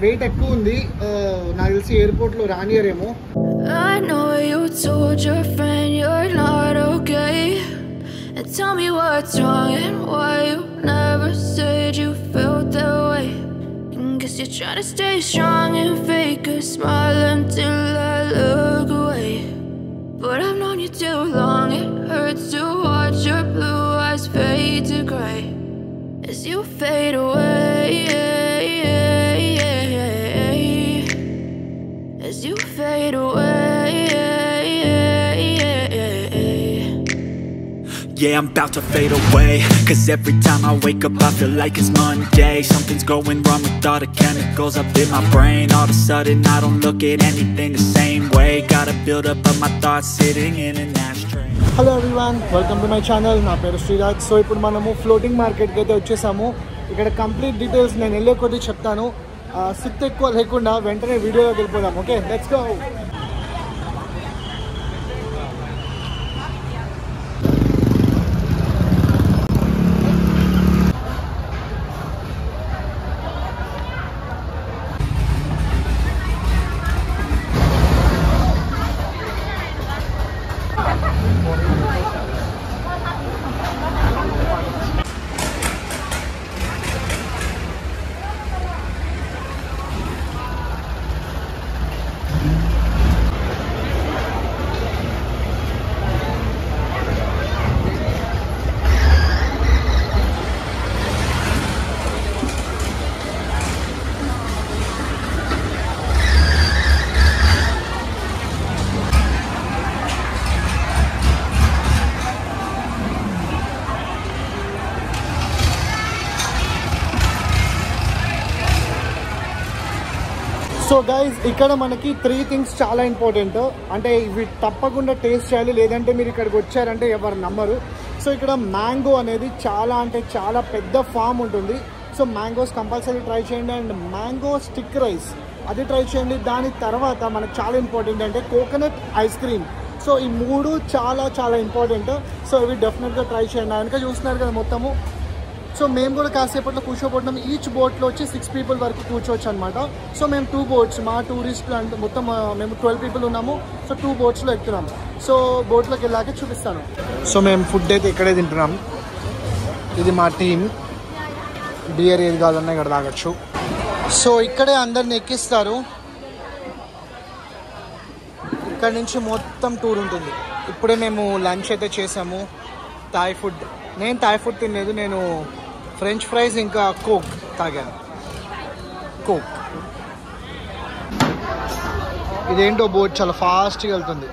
Wait ఎక్కువ ఉంది. నాకు తెలిసి ఎయిర్పోర్ట్లో రానియరేమో. I know you told your friend you're not okay, and tell me what's wrong and why you never said you felt that way. Guess you're trying to stay strong and fake a smile until I look away. But I've known you too long, it hurts to watch your blue eyes fade to gray as you fade away, as you fade away. Yeah, I'm about to fade away, 'cause every time I wake up I feel like it's Monday. Something's going wrong with all the chemicals up in my brain. All of a sudden I don't look at anything the same way. Gotta build up of my thoughts sitting in an ashtray. Hello everyone, welcome to my channel. నా పేరు Sreeraj. So ఇప్పుడు మనము floating మార్కెట్కి అయితే వచ్చేసాము. ఇక్కడ complete details నేను వెళ్ళే కొద్దీ చెప్తాను. సిట్ ఎక్కువ లేకుండా వెంటనే వీడియోలోకి వెళ్ళిపోదాం. Okay, let's go. So guys, ఇక్కడ మనకి 3 థింగ్స్ చాలా ఇంపార్టెంట్. అంటే ఇవి తప్పకుండా టేస్ట్ చేయాలి, లేదంటే మీరు ఇక్కడికి వచ్చారంటే ఎవరు నమ్మరు. సో ఇక్కడ మ్యాంగో అనేది చాలా పెద్ద ఫామ్ ఉంటుంది. సో మ్యాంగోస్ కంపల్సరీ ట్రై చేయండి. అండ్ మ్యాంగో స్టిక్ రైస్ అది ట్రై చేయండి. దాని తర్వాత మనకు చాలా ఇంపార్టెంట్ అంటే కోకోనట్ ఐస్ క్రీమ్. సో ఈ 3 చాలా ఇంపార్టెంట్. సో ఇవి డెఫినెట్గా ట్రై చేయండి. వెనక చూస్తున్నారు కదా మొత్తము. సో మేము కూడా కాసేపట్లో కూర్చోబోతున్నాం. ఈచ్ బోట్లో వచ్చి 6 పీపుల్ వరకు కూర్చోవచ్చు అనమాట. సో మేము 2 బోట్స్, మా టూరిస్టులు అంటే మొత్తం మేము 12 పీపుల్ ఉన్నాము. సో 2 బోట్స్లో ఎక్కుతున్నాము. సో బోట్లోకి వెళ్ళాక చూపిస్తాను. సో మేము ఫుడ్ అయితే ఇక్కడే తింటున్నాం. ఇది మా టీం. బియర్ ఏది కాదన్నా ఇక్కడ తాగొచ్చు. సో ఇక్కడే అందరిని ఎక్కిస్తారు. ఇక్కడ నుంచి మొత్తం టూర్ ఉంటుంది. ఇప్పుడే మేము లంచ్ అయితే చేసాము. Thai food. నేను థాయ్ ఫుడ్ తినలేదు, నేను ఫ్రెంచ్ ఫ్రైస్ ఇంకా కోక్ తాగాను. కోక్. ఇదేంటో బోట్ చాలా ఫాస్ట్గా వెళ్తుంది.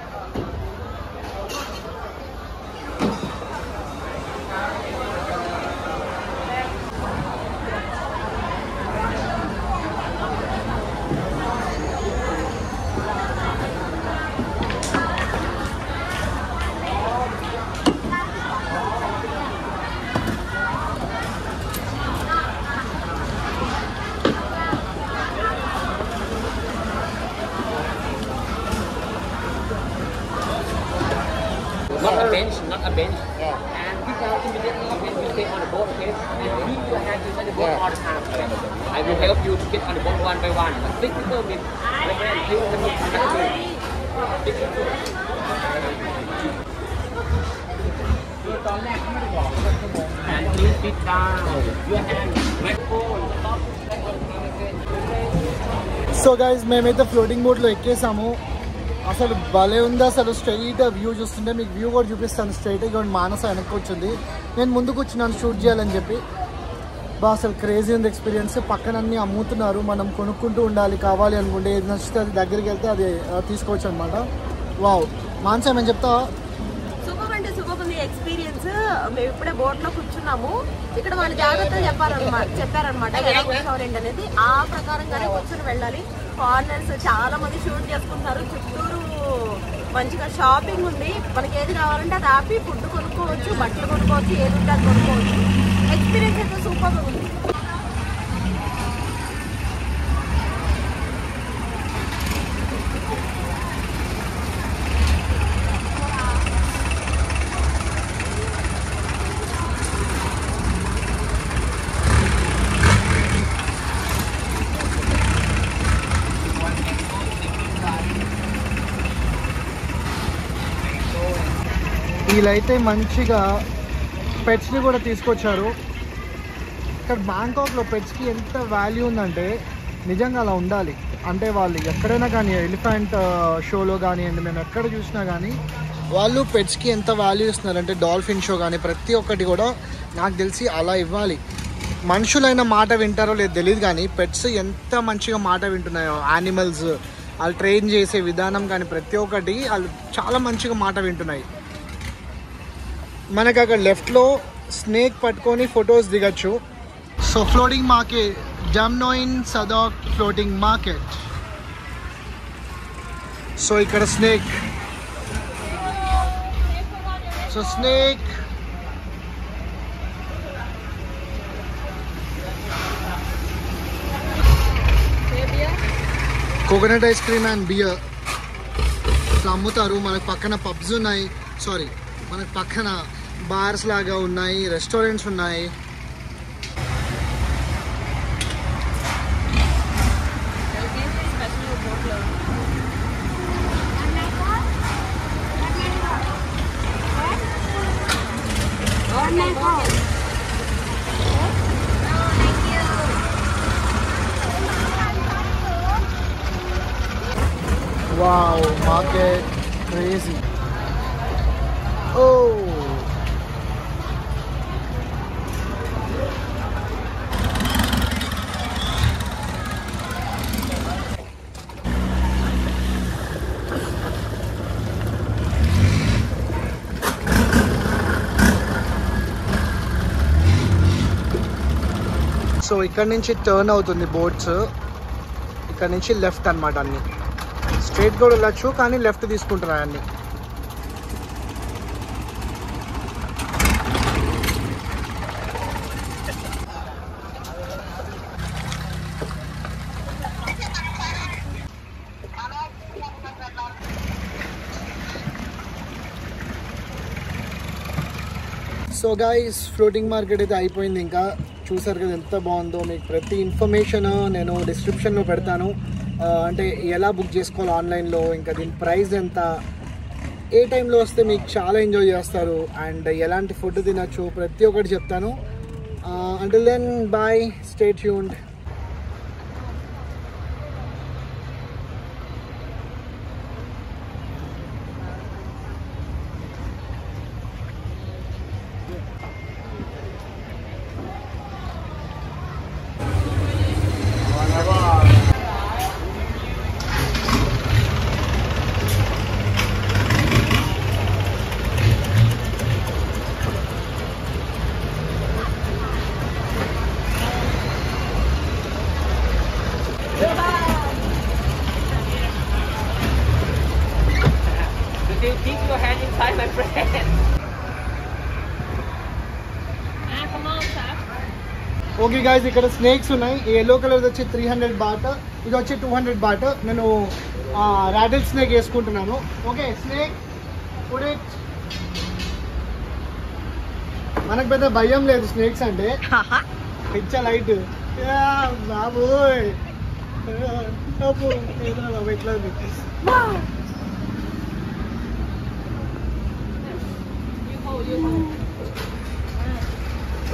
Not a bench. Yeah. And we can immediately when you stay on the boat, okay? And keep your hands inside the boat all the time. I will help you to get on the boat one by one. But take the minute. Take the and please sit down. Your hands. Let go. Stop. So guys, మేమైతే floating బోట్లో ఎక్కేసాము. అసలు భలే ఉంది. అసలు straight view చూస్తుంటే మీకు view కూడా చూపిస్తాను. స్ట్రైట్గా మానస వెనక్కి వచ్చింది. నేను ముందుకు వచ్చినాను షూట్ చేయాలని చెప్పి. అసలు క్రేజీ ఉంది ఎక్స్పీరియన్స్. పక్కన అన్నీ అమ్ముతున్నారు. మనం కొనుక్కుంటూ ఉండాలి. కావాలి అనుకుంటే ఏది నచ్చితే అది దగ్గరికి వెళ్తే అది తీసుకోవచ్చు అనమాట. వావ్. మానస ఏమని చెప్తావా? సూపర్ అంటే సూపర్ ఉంది ఎక్స్పీరియన్స్. మేము ఇప్పుడే బోట్లో కూర్చున్నాము. ఇక్కడ వాళ్ళు జాగ్రత్తగా చెప్పారనమాట ఎలా కూర్చోవాలండి అనేది. ఆ ప్రకారంగానే కూర్చొని వెళ్ళాలి. ఫారినర్స్ చాలా మంది షూట్ చేసుకుంటున్నారు. చుట్టూరు మంచిగా షాపింగ్ ఉంది. మనకి ఏది కావాలంటే అది ఆపి ఫుడ్ కొనుక్కోవచ్చు, బట్టలు కొనుక్కోవచ్చు, ఏది ఉంటే అది కొనుక్కోవచ్చు. ఎక్స్పీరియన్స్ అయితే సూపర్గా ఉంది. వీళ్ళైతే మంచిగా పెట్స్ని కూడా తీసుకొచ్చారు. ఇక్కడ బ్యాంకాక్లో పెట్స్కి ఎంత వాల్యూ ఉందంటే నిజంగా అలా ఉండాలి. అంటే వాళ్ళు ఎక్కడైనా కానీ ఎలిఫెంట్ షోలో కానివ్వండి, మేము ఎక్కడ చూసినా కానీ వాళ్ళు పెట్స్కి ఎంత వాల్యూ ఇస్తున్నారంటే డాల్ఫిన్ షో కానీ ప్రతి ఒక్కటి కూడా నాకు తెలిసి అలా ఇవ్వాలి. మనుషులైన మాట వింటారో లేదు తెలియదు కానీ పెట్స్ ఎంత మంచిగా మాట వింటున్నాయో, యానిమల్స్ వాళ్ళు ట్రైన్ చేసే విధానం కానీ ప్రతి ఒక్కటి వాళ్ళు చాలా మంచిగా మాట వింటున్నాయి. మనకు అక్కడ లెఫ్ట్లో స్నేక్ పట్టుకొని ఫొటోస్ దిగచ్చు. So floating market, Damnoen Saduak floating market. So ఇక్కడ snake, so snake coconut ice cream and beer ఇట్లా అమ్ముతారు. మనకు పక్కన పబ్స్ ఉన్నాయి, సారీ మనకు పక్కన బార్స్ లాగా ఉన్నాయి, రెస్టారెంట్స్ ఉన్నాయి. Wow, market, crazy. Oh. So ఇక్కడ నుంచి టర్న్ అవుతుంది బోట్స్. ఇక్కడ నుంచి లెఫ్ట్ అన్నమాట. అన్ని స్ట్రైట్ కూడా వెళ్ళచ్చు కానీ లెఫ్ట్ తీసుకుంటున్నాయి అన్ని. సో గైస్ ఫ్లోటింగ్ మార్కెట్ అయితే అయిపోయింది. ఇంకా చూసారు కదా ఎంత బాగుందో. మీకు ప్రతి ఇన్ఫర్మేషన్ నేను డిస్క్రిప్షన్లో పెడతాను. అంటే ఎలా బుక్ చేసుకోవాలి ఆన్లైన్లో, ఇంకా దీని ప్రైస్ ఎంత, ఏ టైంలో వస్తే మీకు చాలా ఎంజాయ్ చేస్తారు అండ్ ఎలాంటి ఫుడ్ తినచ్చు ప్రతి ఒక్కటి చెప్తాను. Until then bye, stay tuned. Keep your hand inside, my friend. Come on, sir. Okay guys, ఇక్కడ స్నేక్స్ ఉన్నాయి. ఈ ఎల్లో కలర్ వచ్చి 300 బాట్, ఇది వచ్చి 200 బాట్. నేను రాడిల్ స్నేక్ వేసుకుంటున్నాను. ఓకే స్నేక్, మనకు పెద్ద భయం లేదు స్నేక్స్ అంటే. పిచ్చ లైట్ బాబోయ్, బాబు ఎట్లా ఉంది.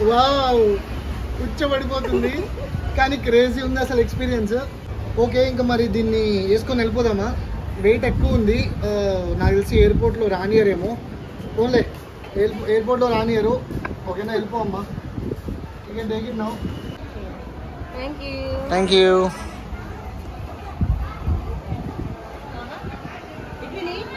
వావ్, ఉచ్చబడిపోతుంది కానీ క్రేజీ ఉంది అసలు ఎక్స్పీరియన్స్. ఓకే ఇంకా మరి దీన్ని వేసుకొని వెళ్ళిపోదామా? వెయిట్ ఎక్కువ ఉంది, నాకు తెలిసి ఎయిర్పోర్ట్లో రానియరేమో. ఓన్లే ఎయిర్పోర్ట్లో రానియరు. ఓకేనా, వెళ్ళిపోమ్మా. You can take it now. Thank you. If you need.